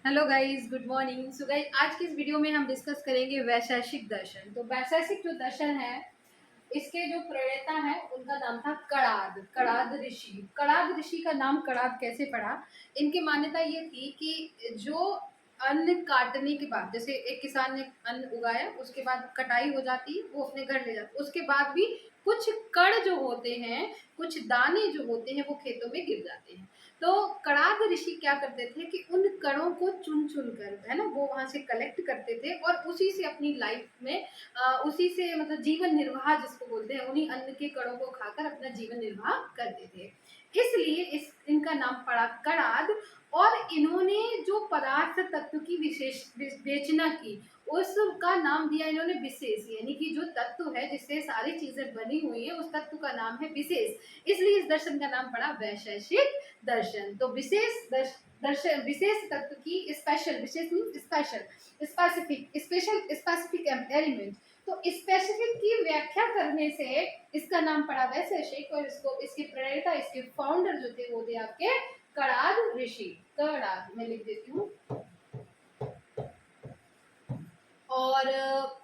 Hello guys, good morning. So guys, आज की इस वीडियो में हम डिस्कस करेंगे वैशेषिक दर्शन। तो वैशेषिक जो दर्शन है, इसके जो प्रणेता है उनका नाम था कणाद। कणाद ऋषि। कणाद ऋषि का नाम कणाद कैसे पड़ा? इनकी मान्यता ये थी कि जो अन्न काटने के बाद, जैसे एक किसान ने अन्न उगाया, उसके बाद कटाई हो जाती है, वो अपने घर ले जाता, उसके बाद भी कुछ कण जो होते हैं, कुछ दाने जो होते हैं, वो खेतों में गिर जाते हैं। तो कणाद ऋषि क्या करते थे कि उन कणों को चुन चुन कर, है ना, वो वहां से कलेक्ट करते थे और उसी से अपनी लाइफ में उसी से मतलब जीवन निर्वाह जिसको बोलते हैं, उन्हीं अन्न के कणों को खाकर अपना जीवन निर्वाह करते थे। इसलिए इस इनका नाम पड़ा कणाद। और इन्होंने जो पदार्थ तत्व की विशेष विवेचना की, उसका नाम दिया इन्होंने विशेष, यानी कि जो तत्व है जिससे सारी चीजें बनी हुई है, उस तत्व का नाम है विशेष। इसलिए इस दर्शन का नाम पड़ा वैशेषिक दर्शन। तो विशेष दर्शन, विशेष तत्व की स्पेशल, विशेष means special, specific, special specific element. तो स्पेसिफिक की व्याख्या करने से इसका नाम पड़ा वैशेषिक। और इसको, इसके प्रणेता, इसके फाउंडर जो थे वो थे आपके कणाद ऋषि। कणाद मैं लिख देती हूँ। और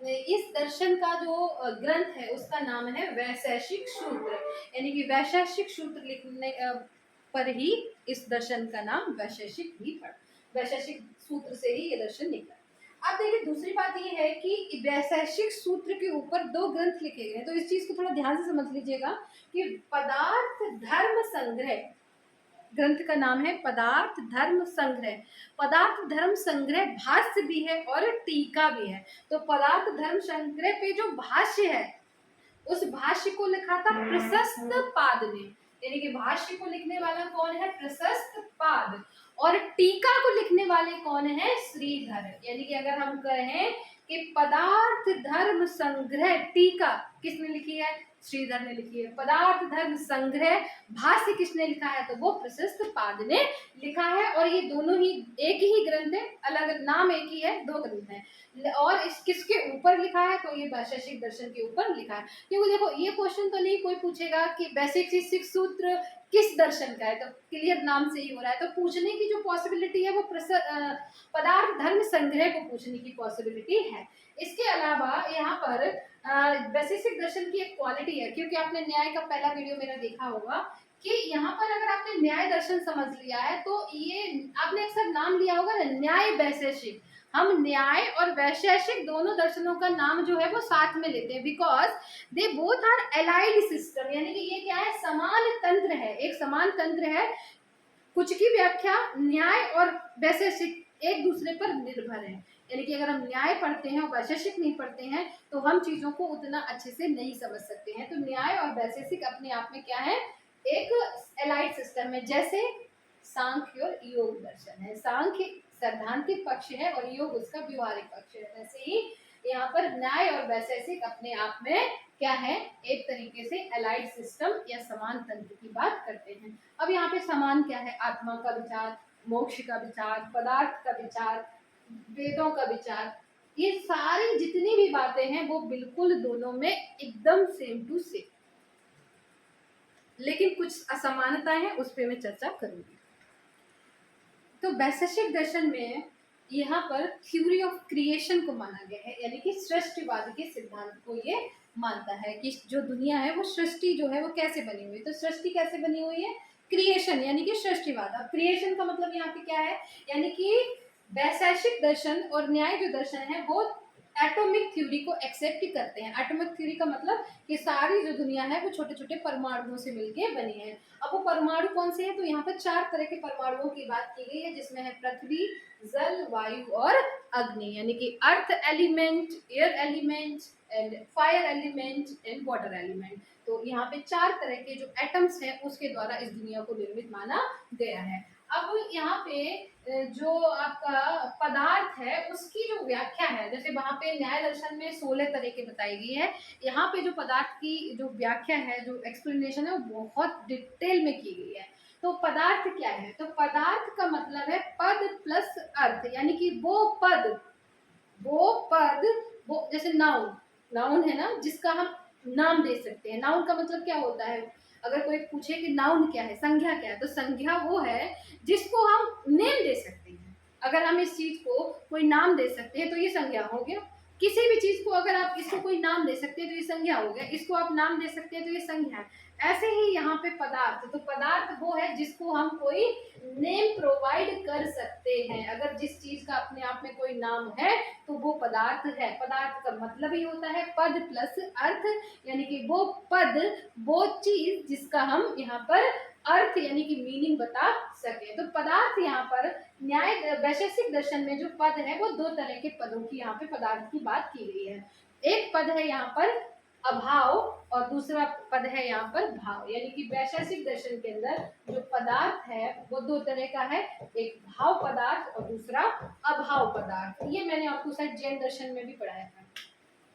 इस दर्शन का जो ग्रंथ है उसका नाम है वैशेषिक सूत्र। यानी कि वैशेषिक सूत्र लिखने पर ही इस दर्शन का नाम वैशेषिक भी पड़ा। वैशेषिक सूत्र से ही ये दर्शन निकला। अब देखिए, दूसरी बात ये है कि वैशेषिक सूत्र के ऊपर दो ग्रंथ लिखे गए हैं। तो इस चीज को थोड़ा ध्यान से समझ लीजिएगा कि पदार्थ धर्म संग्रह, ग्रंथ का नाम है पदार्थ धर्म संग्रह। पदार्थ धर्म संग्रह भाष्य भी है और टीका भी है। तो पदार्थ धर्म संग्रह पे जो भाष्य है, उस भाष्य को लिखा था प्रशस्त पाद ने। यानी कि भाष्य को लिखने वाला कौन है? प्रशस्त पाद। और टीका को लिखने वाले कौन है? श्रीधर। यानी कि अगर हम कहें कि पदार्थ धर्म संग्रह टीका किसने लिखी है? श्रीधर ने लिखी है। पदार्थ धर्म संग्रह भाष्य किसने लिखा है? तो वो प्रशस्त पाद ने लिखा है। और ये दोनों ही एक ही ग्रंथ है, अलग नाम एक ही है, दो ग्रंथ है। और इस किसके ऊपर लिखा है? तो ये वैशेषिक दर्शन के ऊपर लिखा है। क्योंकि देखो, ये क्वेश्चन तो नहीं कोई पूछेगा कि वैशेषिक सूत्र किस दर्शन का है, तो क्लियर नाम से ही हो रहा है। तो पूछने की जो पॉसिबिलिटी है वो पदार्थ धर्म संग्रह को पूछने की पॉसिबिलिटी है। इसके अलावा यहाँ पर वैशेषिक दर्शन की एक क्वालिटी है, क्योंकि आपने न्याय का पहला वीडियो मेरा देखा होगा कि यहाँ पर अगर आपने न्याय दर्शन समझ लिया है तो ये आपने अक्सर नाम लिया होगा ना, न्याय वैशेषिक। हम न्याय और वैशेषिक दोनों दर्शनों का नाम जो है वो साथ में लेते हैं, because they both are allied system. यानी कि ये क्या है? समान तंत्र है, एक समान तंत्र है। कुछ की व्याख्या न्याय और वैशेषिक एक दूसरे पर निर्भर है। यानी कि अगर हम न्याय पढ़ते हैं और वैशेषिक नहीं पढ़ते हैं तो हम चीजों को उतना अच्छे से नहीं समझ सकते हैं। तो न्याय और वैशेषिक अपने आप में क्या है? एक एलाइड सिस्टम है। जैसे सांख्य और योग दर्शन है, सांख्य सैद्धांतिक पक्ष है और योग उसका व्यवहारिक पक्ष है, वैसे ही यहाँ पर न्याय और वैशेषिक अपने आप में क्या है? एक तरीके से एलाइड सिस्टम या समान तंत्र की बात करते हैं। अब यहाँ पे समान क्या है? आत्मा का विचार, मोक्ष का विचार, पदार्थ का विचार, वेदों का विचार, ये सारी जितनी भी बातें हैं वो बिल्कुल दोनों में एकदम सेम टू सेम। लेकिन कुछ असमानताएं हैं, उस पर मैं चर्चा करूंगी। तो वैशेषिक दर्शन में यहाँ पर थ्योरी ऑफ क्रिएशन को माना गया है, यानी कि सृष्टिवाद के सिद्धांत को ये मानता है कि जो दुनिया है वो सृष्टि जो है वो कैसे बनी हुई है। तो सृष्टि कैसे बनी हुई है? क्रिएशन, यानी कि सृष्टिवाद। अब क्रिएशन का मतलब यहाँ पे क्या है? यानी कि वैशेषिक दर्शन और न्याय जो दर्शन है वो एटॉमिक थ्योरी को एक्सेप्ट करते हैं। एटॉमिक थ्योरी का मतलब कि सारी जो दुनिया है वो छोटे छोटे परमाणुओं से मिलकर बनी है। अब वो परमाणु कौन से हैं? तो यहाँ पर 4 तरह के परमाणुओं की बात की गई है, जिसमें है पृथ्वी, जल, वायु और अग्नि। यानी कि earth element, air element and fire element and water element. तो यहाँ पे 4 तरह के जो एटम्स हैं उसके द्वारा इस दुनिया को निर्मित माना गया है। अब यहाँ पे जो आपका पदार्थ है उसकी जो व्याख्या है, जैसे वहां पे न्याय दर्शन में 16 तरह के बताई गई है, यहाँ पे जो पदार्थ की जो व्याख्या है, जो एक्सप्लेनेशन है, वो बहुत डिटेल में की गई है। तो पदार्थ क्या है? तो पदार्थ का मतलब है पद प्लस अर्थ। यानी कि वो पद, वो जैसे नाउन, नाउन है ना, जिसका हम नाम दे सकते हैं। नाउन का मतलब क्या होता है? अगर कोई पूछे कि नाउन क्या है, संज्ञा क्या है, तो संज्ञा वो है जिसको हम नेम दे सकते हैं। अगर हम इस चीज को कोई नाम दे सकते हैं तो ये संज्ञा हो गया। किसी भी चीज को अगर आप इसको कोई नाम दे सकते हैं तो ये संज्ञा हो गया, इसको आप नाम दे सकते हैं तो ये संज्ञा है। ऐसे ही यहाँ पे पदार्थ, तो पदार्थ वो है जिसको हम कोई नेम प्रोवाइड कर सकते हैं। अगर जिस चीज का अपने आप में कोई नाम है तो वो पदार्थ है। पदार्थ का मतलब ही होता है पद प्लस अर्थ, यानी कि वो पद, वो चीज जिसका हम यहाँ पर अर्थ यानी कि मीनिंग बता सके। तो पदार्थ यहाँ पर न्याय वैशेषिक दर्शन में जो पद है वो दो तरह के पदों की यहाँ पे पदार्थ की बात की गई है। एक पद है यहाँ पर अभाव और दूसरा पद है यहाँ पर भाव। यानी कि वैशेषिक दर्शन के अंदर जो पदार्थ है वो दो तरह का है, एक भाव पदार्थ और दूसरा अभाव पदार्थ। ये मैंने आपको शायद जैन दर्शन में भी पढ़ाया था।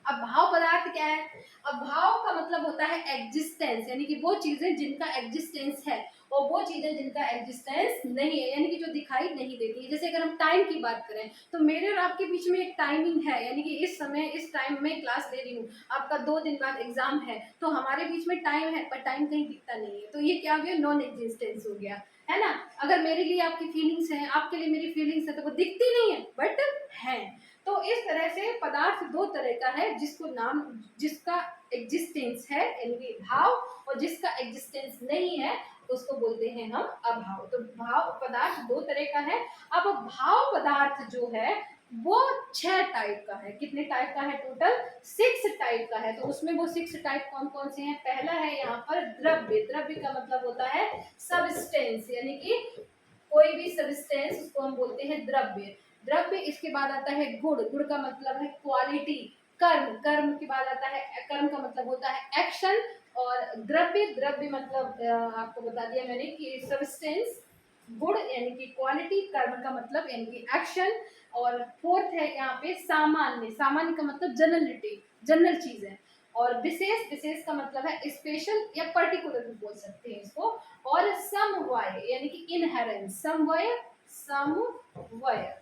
अब भाव पदार्थ क्या है? अब भाव का मतलब होता है एग्जिस्टेंस, यानी कि वो चीजें जिनका एग्जिस्टेंस है और वो चीजें जिनका एग्जिस्टेंस नहीं है, यानी कि जो दिखाई नहीं देती है। जैसे अगर हम टाइम की बात करें तो मेरे और आपके बीच में एक टाइमिंग है, यानी कि इस समय इस टाइम में क्लास ले रही हूँ, आपका 2 दिन बाद एग्जाम है, तो हमारे बीच में टाइम है पर टाइम कहीं दिखता नहीं है, तो ये क्या हो गया? नॉन एग्जिस्टेंस हो गया, है ना। अगर मेरे लिए आपकी फीलिंग्स हैं, आपके लिए मेरी फीलिंग्स है, तो वो दिखती नहीं है बट है। तो इस तरह से पदार्थ दो तरह का है, जिसको नाम, जिसका एग्जिस्टेंस है यानी कि भाव, और जिसका एग्जिस्टेंस नहीं है उसको बोलते हैं हम अभाव। तो भाव पदार्थ दो तरह का है। अब भाव पदार्थ जो है वो 6 टाइप का है। कितने टाइप का है? टोटल 6 टाइप का है। तो उसमें वो 6 टाइप कौन कौन से हैं? पहला है यहाँ पर द्रव्य। द्रव्य का मतलब होता है सबस्टेंस, यानी कि कोई भी सबस्टेंस उसको हम बोलते हैं द्रव्य। द्रव्य। इसके बाद आता है गुण। गुण का मतलब है क्वालिटी। कर्म। कर्म के बाद आता है, कर्म का मतलब होता है एक्शन। और द्रव्य, द्रव्य मतलब आपको बता दिया मैंने कि सबस्टेंस, गुण यानी कि क्वालिटी, कर्म का मतलब यानी कि एक्शन। और फोर्थ है यहाँ पे सामान्य। सामान्य का मतलब जनरलिटी, जनरल चीज है। और विशेष, विशेष का मतलब है स्पेशल या पर्टिकुलर भी बोल सकते हैं इसको। और समवाय यानी कि इनहेरेंस, समवाय, समवाय।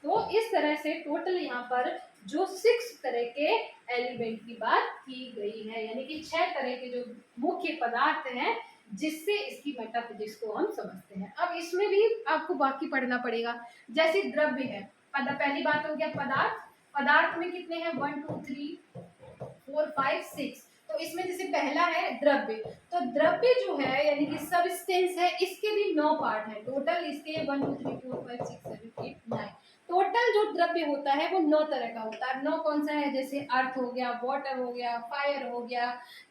तो इस तरह से टोटल यहाँ पर जो 6 तरह के एलिमेंट की बात की गई है, यानी कि 6 तरह के जो मुख्य पदार्थ हैं जिससे इसकी मेटाफिजिक्स को हम समझते हैं। अब इसमें भी आपको बाकी पढ़ना पड़ेगा। जैसे द्रव्य है, पहली बात हो गया पदार्थ। पदार्थ में कितने हैं? 1 2 3 4 5 6। तो इसमें जैसे पहला है द्रव्य। तो द्रव्य जो है यानी कि सबस्टेंस है, इसके भी 9 पार्ट है टोटल। इसके 1 2 3 4 5 6 7 8 9। टोटल जो द्रव्य होता है वो 9 तरह का होता है। 9 कौन सा है? जैसे अर्थ हो गया, वाटर हो गया, फायर हो गया,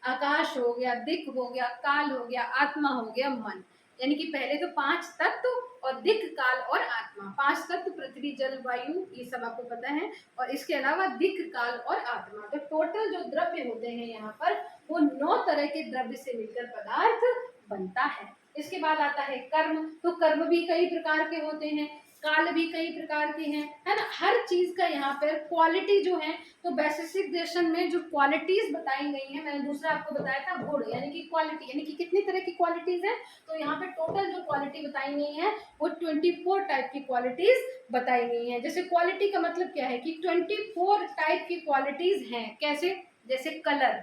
आकाश हो गया, दिक् हो गया, काल हो गया, आत्मा हो गया, मन। यानी कि पहले तो 5 तत्व और दिक्, काल और आत्मा। 5 तत्व पृथ्वी, जल, वायु, ये सब आपको पता है। और इसके अलावा दिक्, काल और आत्मा। तो टोटल जो द्रव्य होते हैं यहाँ पर वो 9 तरह के द्रव्य से मिलकर पदार्थ बनता है। इसके बाद आता है कर्म। तो कर्म भी कई प्रकार के होते हैं, काल भी कई प्रकार के हैं, है ना। हर चीज का यहाँ पर क्वालिटी जो है, तो वैशेषिक दर्शन में जो क्वालिटीज बताई गई हैं, मैंने दूसरा आपको बताया था गुण, यानी कि क्वालिटी, यानी कि कितनी तरह की क्वालिटीज है। तो यहाँ पे टोटल जो क्वालिटी बताई गई है वो 24 टाइप की क्वालिटीज बताई गई हैं। जैसे क्वालिटी का मतलब क्या है कि 24 टाइप की क्वालिटीज हैं। कैसे? जैसे कलर,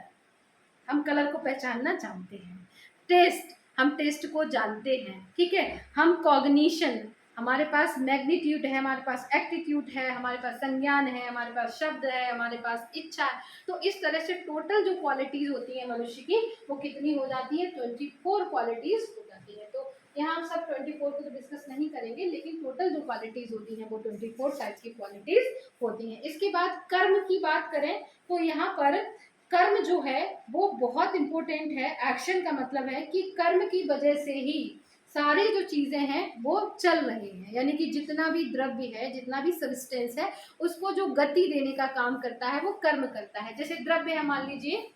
हम कलर को पहचानना जानते हैं। टेस्ट, हम टेस्ट को जानते हैं, ठीक है। हम कॉग्निशन, हमारे पास मैग्नीट्यूड है, हमारे पास एप्टीट्यूड है, हमारे पास संज्ञान है, हमारे पास शब्द है, हमारे पास इच्छा है। तो इस तरह से टोटल जो क्वालिटीज होती है मनुष्य की वो कितनी हो जाती है? 24 क्वालिटीज हो जाती है। तो यहाँ हम सब 24 को तो डिस्कस नहीं करेंगे, लेकिन टोटल जो क्वालिटीज होती हैं वो 24 टाइप की क्वालिटीज होती हैं। इसके बाद कर्म की बात करें तो यहाँ पर कर्म जो है वो बहुत इंपॉर्टेंट है। एक्शन का मतलब है कि कर्म की वजह से ही सारी जो चीजें हैं वो चल रही हैं, यानी कि जितना भी द्रव्य है, जितना भी सब्सटेंस है, उसको जो गति देने का काम करता है वो कर्म करता है। जैसे द्रव्य है, मान लीजिए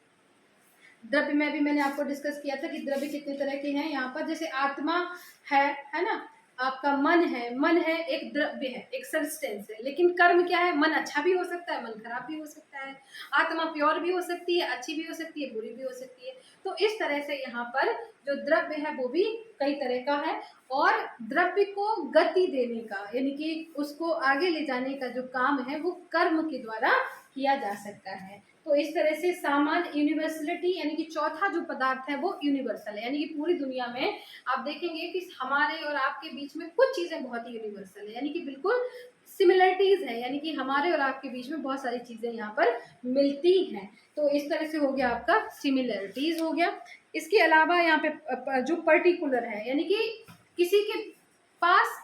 द्रव्य में भी मैंने आपको डिस्कस किया था कि द्रव्य कितने तरह के हैं यहाँ पर। जैसे आत्मा है ना, आपका मन है, मन है एक द्रव्य है, एक सब्सटेंस है। लेकिन कर्म क्या है? मन अच्छा भी हो सकता है, मन खराब भी हो सकता है। आत्मा प्योर भी हो सकती है, अच्छी भी हो सकती है, बुरी भी हो सकती है। तो इस तरह से यहाँ पर जो द्रव्य है वो भी कई तरह का है। और द्रव्य को गति देने का, यानी कि उसको आगे ले जाने का जो काम है वो कर्म के द्वारा किया जा सकता है। तो इस तरह से सामान्य यूनिवर्सलिटी यानी कि चौथा जो पदार्थ है वो यूनिवर्सल है, यानी कि पूरी दुनिया में आप देखेंगे कि हमारे और आपके बीच में कुछ चीजें बहुत ही यूनिवर्सल है, यानी कि बिल्कुल सिमिलरिटीज है, यानी कि हमारे और आपके बीच में बहुत सारी चीजें यहाँ पर मिलती हैं। तो इस तरह से हो गया आपका सिमिलरिटीज हो गया। इसके अलावा यहाँ पे जो पर्टिकुलर है, यानी कि किसी के पास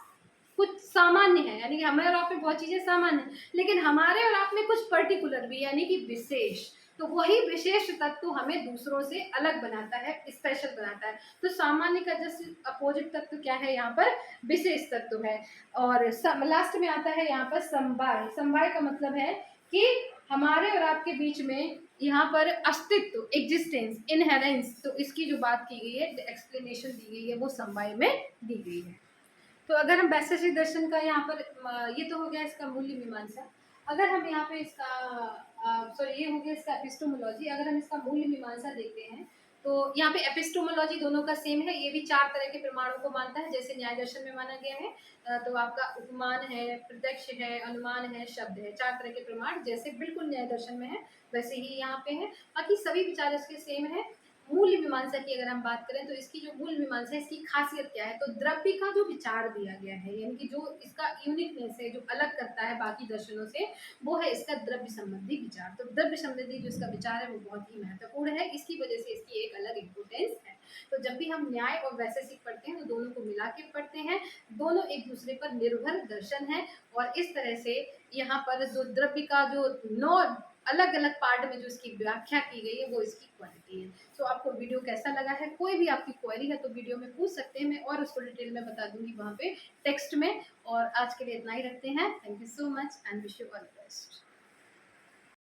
कुछ सामान्य है, यानी कि हमारे और आप में बहुत चीजें सामान्य है, लेकिन हमारे और आप में कुछ पर्टिकुलर भी यानी कि विशेष, तो वही विशेष तत्व हमें दूसरों से अलग बनाता है, स्पेशल बनाता है। तो सामान्य का जैसे अपोजिट तत्व क्या है यहाँ पर, विशेष तत्व है। और लास्ट में आता है यहाँ पर समवाय। समवाय का मतलब है कि हमारे और आपके बीच में यहाँ पर अस्तित्व, एग्जिस्टेंस, इनहेरेंस, तो इसकी जो बात की गई है, एक्सप्लेनेशन दी गई है, वो समवाय में दी गई है। तो अगर हम वैशेषिक दर्शन का यहाँ पर ये तो हो गया इसका मूल्य मीमांसा। अगर हम यहाँ पे इसका सॉरी ये हो गया इसका एपिस्टोमोलॉजी। अगर हम इसका मूल्य मीमांसा देखते हैं तो यहाँ पे एपिस्टोमोलॉजी दोनों का सेम है, ये भी 4 तरह के प्रमाणों को मानता है जैसे न्याय दर्शन में माना गया है। तो आपका उपमान है, प्रत्यक्ष है, अनुमान है, शब्द है, 4 तरह के प्रमाण जैसे बिल्कुल न्याय दर्शन में है वैसे ही यहाँ पे है। बाकी सभी विचार इसके सेम है। मूल मीमांसा की अगर हम बात करें तो इसकी जो मूल मीमांसा है इसकी खासियत क्या है, तो द्रव्य का जो विचार दिया गया है, यानी कि जो इसका यूनिकनेस है, जो अलग करता है बाकी दर्शनों से, वो है इसका द्रव्य संबंधी विचार। तो द्रव्य संबंधी जो इसका विचार है वो बहुत ही महत्वपूर्ण है, इसकी वजह से इसकी एक अलग इम्पोर्टेंस है। तो जब भी हम न्याय और वैशेषिक पढ़ते हैं तो दोनों को मिला के पढ़ते हैं, दोनों एक दूसरे पर निर्भर दर्शन है। और इस तरह से यहाँ पर जो द्रव्य का जो 9 अलग अलग पार्ट में जो इसकी व्याख्या की गई है वो इसकी क्वालिटी है। तो आपको वीडियो कैसा लगा है, कोई भी आपकी क्वेरी है तो वीडियो में पूछ सकते हैं, मैं और उसको डिटेल में बता दूंगी वहाँ पे टेक्स्ट में। और आज के लिए इतना ही रखते हैं। Thank you so much and wish you all the best.